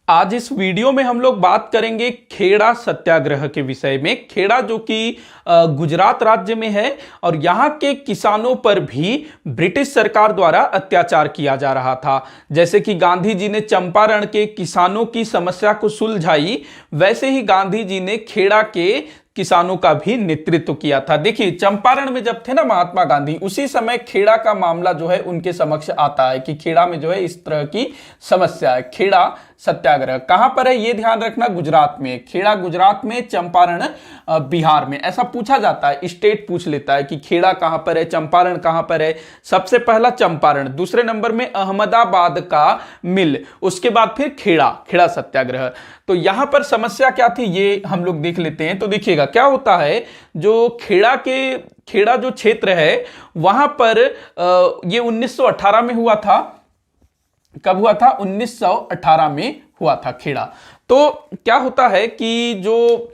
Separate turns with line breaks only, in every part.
आज इस वीडियो में हम लोग बात करेंगे खेड़ा सत्याग्रह के विषय में। खेड़ा जो कि गुजरात राज्य में है और यहाँ के किसानों पर भी ब्रिटिश सरकार द्वारा अत्याचार किया जा रहा था। जैसे कि गांधी जी ने चंपारण के किसानों की समस्या को सुलझाई, वैसे ही गांधी जी ने खेड़ा के किसानों का भी नेतृत्व किया था। देखिए, चंपारण में जब थे ना महात्मा गांधी, उसी समय खेड़ा का मामला जो है उनके समक्ष आता है कि खेड़ा में जो है इस तरह की समस्या है। खेड़ा सत्याग्रह कहां पर है ये ध्यान रखना, गुजरात में। खेड़ा गुजरात में, चंपारण बिहार में। ऐसा पूछा जाता है, स्टेट पूछ लेता है कि खेड़ा कहां पर है, चंपारण कहां पर है। सबसे पहला चंपारण, दूसरे नंबर में अहमदाबाद का मिल, उसके बाद फिर खेड़ा सत्याग्रह। तो यहां पर समस्या क्या थी ये हम लोग देख लेते हैं। तो देखिएगा क्या होता है, जो खेड़ा जो क्षेत्र है वहां पर ये 1918 में हुआ था। कब हुआ था? 1918 में हुआ था खेड़ा। तो क्या होता है कि जो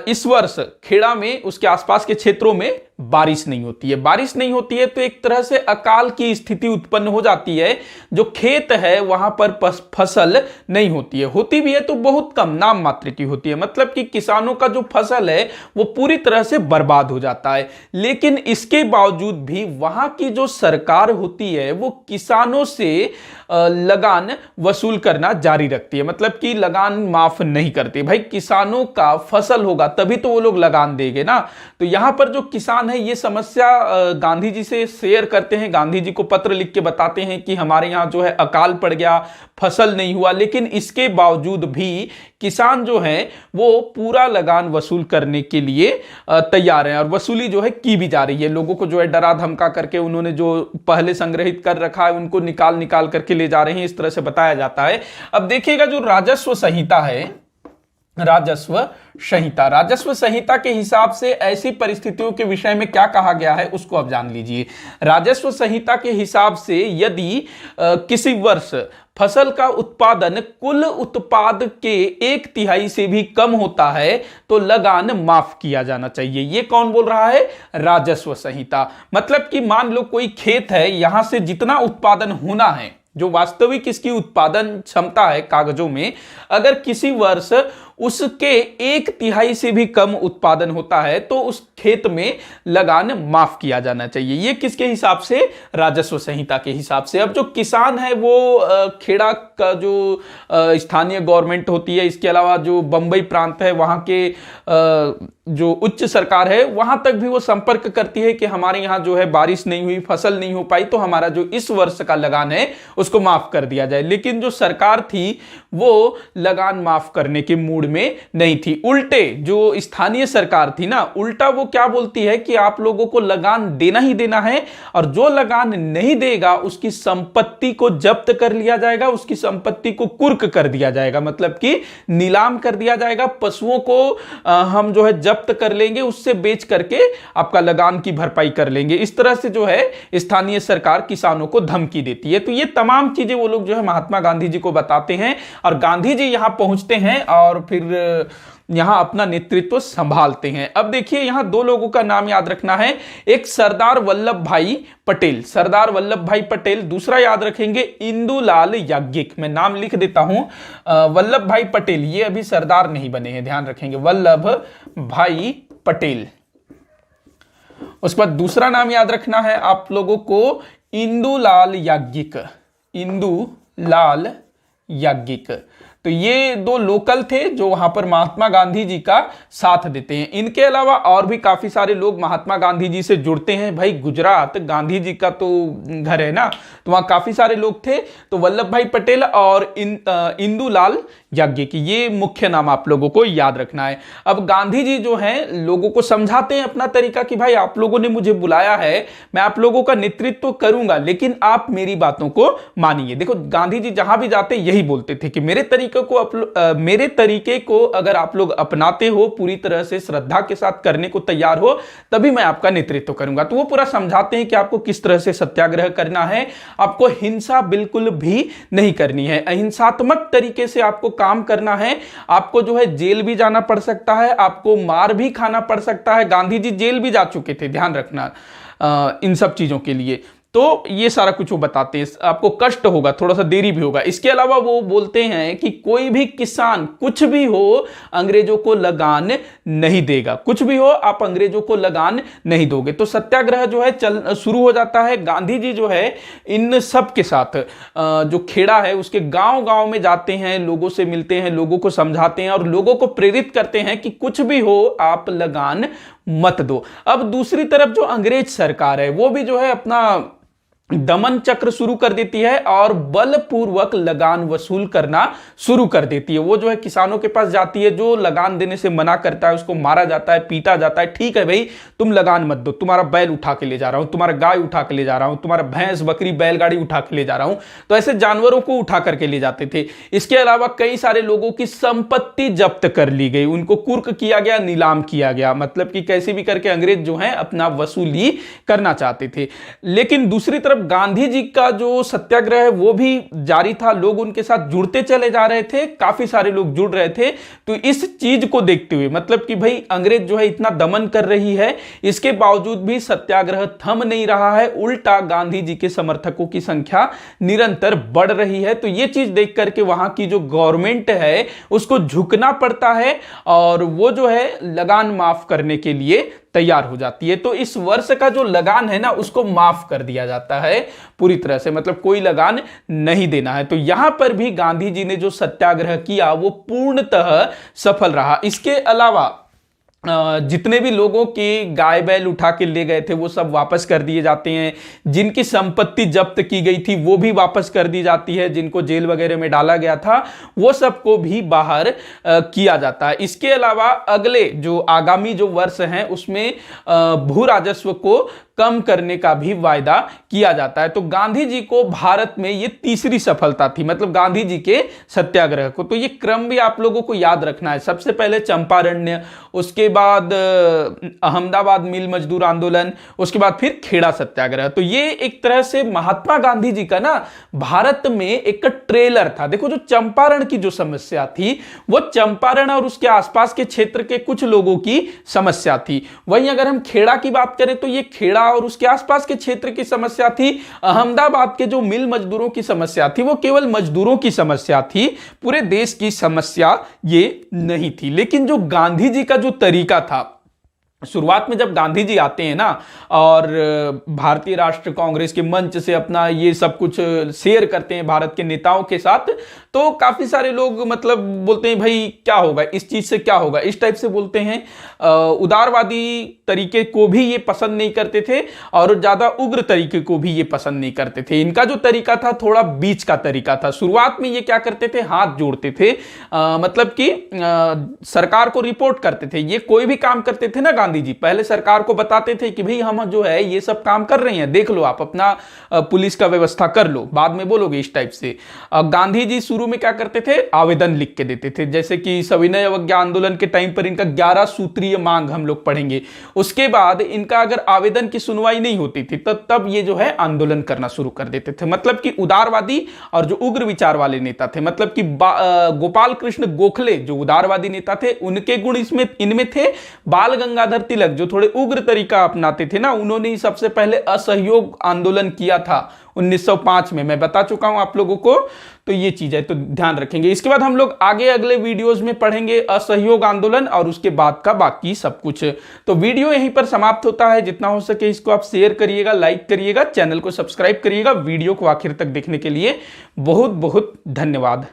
इस वर्ष खेड़ा में उसके आसपास के क्षेत्रों में बारिश नहीं होती है। बारिश नहीं होती है तो एक तरह से अकाल की स्थिति उत्पन्न हो जाती है। जो खेत है वहां पर फसल नहीं होती है, होती भी है तो बहुत कम, नाम मात्र की होती है। मतलब कि किसानों का जो फसल है वो पूरी तरह से बर्बाद हो जाता है। लेकिन इसके बावजूद भी वहां की जो सरकार होती है वो किसानों से लगान वसूल करना जारी रखती है। मतलब कि लगान माफ नहीं करती। भाई, किसानों का फसल होगा तभी तो वो लोग लगान देंगे ना। तो यहां पर जो किसान है ये समस्या गांधी जी से शेयर करते हैं, गांधी जी को पत्र लिख के बताते हैं कि हमारे यहां जो है अकाल पड़ गया, फसल नहीं हुआ। लेकिन इसके बावजूद भी किसान जो है वो पूरा लगान वसूल करने के लिए तैयार हैं और वसूली जो है की भी जा रही है। लोगों को जो है डरा धमका करके उन्होंने जो पहले संग्रहित कर रखा है उनको निकाल करके ले जा रहे हैं, इस तरह से बताया जाता है। अब देखिएगा, जो राजस्व संहिता है, राजस्व संहिता के हिसाब से ऐसी परिस्थितियों के विषय में क्या कहा गया है उसको आप जान लीजिए। राजस्व संहिता के हिसाब से यदि किसी वर्ष फसल का उत्पादन कुल उत्पाद के 1/3 से भी कम होता है तो लगान माफ किया जाना चाहिए। ये कौन बोल रहा है? राजस्व संहिता। मतलब कि मान लो कोई खेत है, यहां से जितना उत्पादन होना है, जो वास्तविक इसकी उत्पादन क्षमता है कागजों में, अगर किसी वर्ष उसके 1/3 से भी कम उत्पादन होता है तो उस खेत में लगान माफ किया जाना चाहिए। ये किसके हिसाब से? राजस्व संहिता के हिसाब से। अब जो किसान है वो खेड़ा का जो स्थानीय गवर्नमेंट होती है, इसके अलावा जो बंबई प्रांत है वहां के जो उच्च सरकार है वहां तक भी वो संपर्क करती है कि हमारे यहां जो है बारिश नहीं हुई, फसल नहीं हो पाई, तो हमारा जो इस वर्ष का लगान है उसको माफ कर दिया जाए। लेकिन जो सरकार थी वो लगान माफ करने के मूड में नहीं थी। उल्टे जो स्थानीय सरकार थी ना, उल्टा वो क्या बोलती है कि आप लोगों को लगान देना ही देना है और जो लगान नहीं देगा उसकी संपत्ति को जब्त कर लिया जाएगा, उसकी संपत्ति को कुर्क कर दिया जाएगा, मतलब कि नीलाम कर दिया जाएगा। पशुओं को हम जो है जब्त कर लेंगे, उससे बेच करके आपका लगान की भरपाई कर लेंगे। इस तरह से जो है स्थानीय सरकार किसानों को धमकी देती है। तो ये तमाम चीजें वो लोग जो है महात्मा गांधी जी को बताते हैं और गांधी जी यहां पहुंचते हैं और फिर यहां अपना नेतृत्व संभालते हैं। अब देखिए, यहां दो लोगों का नाम याद रखना है। एक सरदार वल्लभ भाई पटेल, सरदार वल्लभ भाई पटेल। दूसरा याद रखेंगे इंदुलाल याज्ञिक। मैं नाम लिख देता हूं, वल्लभ भाई पटेल, ये अभी सरदार नहीं बने हैं, ध्यान रखेंगे, वल्लभ भाई पटेल। उसके बाद दूसरा नाम याद रखना है आप लोगों को, इंदुलाल याज्ञिक, इंदुलाल याज्ञिक। तो ये दो लोकल थे जो वहां पर महात्मा गांधी जी का साथ देते हैं। इनके अलावा और भी काफी सारे लोग महात्मा गांधी जी से जुड़ते हैं। भाई, गुजरात गांधी जी का तो घर है ना, तो वहां काफी सारे लोग थे। तो वल्लभ भाई पटेल और इंदुलाल याज्ञिक, ये मुख्य नाम आप लोगों को याद रखना है। अब गांधी जी जो हैं लोगों को समझाते हैं अपना तरीका कि भाई आप लोगों ने मुझे बुलाया है, मैं आप लोगों का नेतृत्व करूंगा, लेकिन आप मेरी बातों को मानिए। देखो, गांधी जी जहां भी जाते यही बोलते थे कि मेरे तरीके को अगर आप लोग अपनाते हो, पूरी तरह से श्रद्धा के साथ करने को तैयार हो, तभी मैं आपका नेतृत्व करूंगा। तो वो पूरा समझाते हैं कि आपको किस तरह से सत्याग्रह करना है। आपको हिंसा बिल्कुल भी नहीं करनी है, अहिंसात्मक तरीके से आपको काम करना है। आपको जो है जेल भी जाना पड़ सकता है, आपको मार भी खाना पड़ सकता है। गांधी जी जेल भी जा चुके थे, ध्यान रखना इन सब चीजों के लिए। तो ये सारा कुछ वो बताते हैं। आपको कष्ट होगा, थोड़ा सा देरी भी होगा। इसके अलावा वो बोलते हैं कि कोई भी किसान कुछ भी हो अंग्रेजों को लगान नहीं देगा, कुछ भी हो आप अंग्रेजों को लगान नहीं दोगे। तो सत्याग्रह जो है शुरू हो जाता है। गांधी जी जो है इन सब के साथ जो खेड़ा है उसके गांव गांव में जाते हैं, लोगों से मिलते हैं, लोगों को समझाते हैं और लोगों को प्रेरित करते हैं कि कुछ भी हो आप लगान मत दो। अब दूसरी तरफ जो अंग्रेज सरकार है वो भी जो है अपना दमन चक्र शुरू कर देती है और बलपूर्वक लगान वसूल करना शुरू कर देती है। वो जो है किसानों के पास जाती है, जो लगान देने से मना करता है उसको मारा जाता है, पीटा जाता है। ठीक है भाई तुम लगान मत दो, तुम्हारा बैल उठा के ले जा रहा हूं, तुम्हारा गाय उठा के ले जा रहा हूं, तुम्हारा भैंस बकरी बैलगाड़ी उठा के ले जा रहा हूं। तो ऐसे जानवरों को उठा करके ले जाते थे। इसके अलावा कई सारे लोगों की संपत्ति जब्त कर ली गई, उनको कुर्क किया गया, नीलाम किया गया। मतलब कि कैसे भी करके अंग्रेज जो है अपना वसूली करना चाहते थे। लेकिन दूसरी तरफ गांधी जी का जो सत्याग्रह है वो भी जारी था, लोग उनके साथ जुड़ते चले जा रहे थे, काफी सारे लोग जुड़ रहे थे। तो इस चीज को देखते हुए मतलब कि भाई अंग्रेज जो है इतना दमन कर रही है, इसके बावजूद भी सत्याग्रह थम नहीं रहा है, उल्टा गांधी जी के समर्थकों की संख्या निरंतर बढ़ रही है। तो ये चीज देख करके वहां की जो गवर्नमेंट है उसको झुकना पड़ता है और वो जो है लगान माफ करने के लिए तैयार हो जाती है। तो इस वर्ष का जो लगान है ना उसको माफ कर दिया जाता है पूरी तरह से, मतलब कोई लगान नहीं देना है। तो यहां पर भी गांधी जी ने जो सत्याग्रह किया वो पूर्णतः सफल रहा। इसके अलावा जितने भी लोगों के गाय बैल उठा के ले गए थे वो सब वापस कर दिए जाते हैं, जिनकी संपत्ति जब्त की गई थी वो भी वापस कर दी जाती है, जिनको जेल वगैरह में डाला गया था वो सबको भी बाहर किया जाता है। इसके अलावा अगले जो आगामी जो वर्ष हैं उसमें भू राजस्व को कम करने का भी वायदा किया जाता है। तो गांधी जी को भारत में ये तीसरी सफलता थी, मतलब गांधी जी के सत्याग्रह को। तो ये क्रम भी आप लोगों को याद रखना है। सबसे पहले चंपारण्य, उसके बाद अहमदाबाद मिल मजदूर आंदोलन, उसके बाद फिर खेड़ा सत्याग्रह। तो ये एक तरह से महात्मा गांधी जी का ना भारत में एक ट्रेलर था। देखो जो चंपारण की जो समस्या थी वो चंपारण और उसके आसपास के क्षेत्र के कुछ लोगों की समस्या थी। वहीं अगर हम खेड़ा की बात करें तो ये खेड़ा और उसके आसपास के क्षेत्र की समस्या थी। अहमदाबाद के जो मिल मजदूरों की समस्या थी वो केवल मजदूरों की समस्या थी, पूरे देश की समस्या ये नहीं थी। लेकिन जो गांधी जी का जो तरीका था, शुरुआत में जब गांधी जी आते हैं ना और भारतीय राष्ट्र कांग्रेस के मंच से अपना ये सब कुछ शेयर करते हैं भारत के नेताओं के साथ, तो काफी सारे लोग मतलब बोलते हैं भाई क्या होगा इस चीज से, क्या होगा, इस टाइप से बोलते हैं। उदारवादी तरीके को भी ये पसंद नहीं करते थे और ज्यादा उग्र तरीके को भी ये पसंद नहीं करते थे। इनका जो तरीका था थोड़ा बीच का तरीका था। शुरुआत में ये क्या करते थे, हाथ जोड़ते थे, मतलब कि सरकार को रिपोर्ट करते थे। ये कोई भी काम करते थे ना गांधी जी, पहले सरकार को बताते थे कि भाई हम जो है ये सब काम कर रहे हैं, देख लो आप अपना पुलिस का व्यवस्था कर लो, बाद में बोलोगे, इस टाइप से। गांधी जी शुरू में क्या करते थे, आवेदन लिख के देते थे। जैसे कि सविनय अवज्ञा आंदोलन के टाइम पर इनका 11 सूत्रीय मांग हम लोग पढ़ेंगे। उसके बाद इनका अगर आवेदन की सुनवाई नहीं होती थी तो तब ये जो है आंदोलन करना शुरू कर देते थे। मतलब कि उदारवादी और जो उग्र विचार वाले नेता थे, मतलब कि गोपाल कृष्ण गोखले जो उदारवादी नेता थे उनके गुण इनमें थे। बाल गंगाधर तिलक जो थोड़े उग्र तरीका अपनाते थे ना, उन्होंने ही सबसे पहले असहयोग आंदोलन किया था 1905 में, मैं बता चुका हूं आप लोगों को। तो ये चीज है, तो ध्यान रखेंगे। इसके बाद हम लोग आगे अगले वीडियोस में पढ़ेंगे असहयोग आंदोलन और उसके बाद का बाकी सब कुछ। तो वीडियो यहीं पर समाप्त होता है। जितना हो सके इसको आप शेयर करिएगा, लाइक करिएगा, चैनल को सब्सक्राइब करिएगा। वीडियो को आखिर तक देखने के लिए बहुत बहुत धन्यवाद।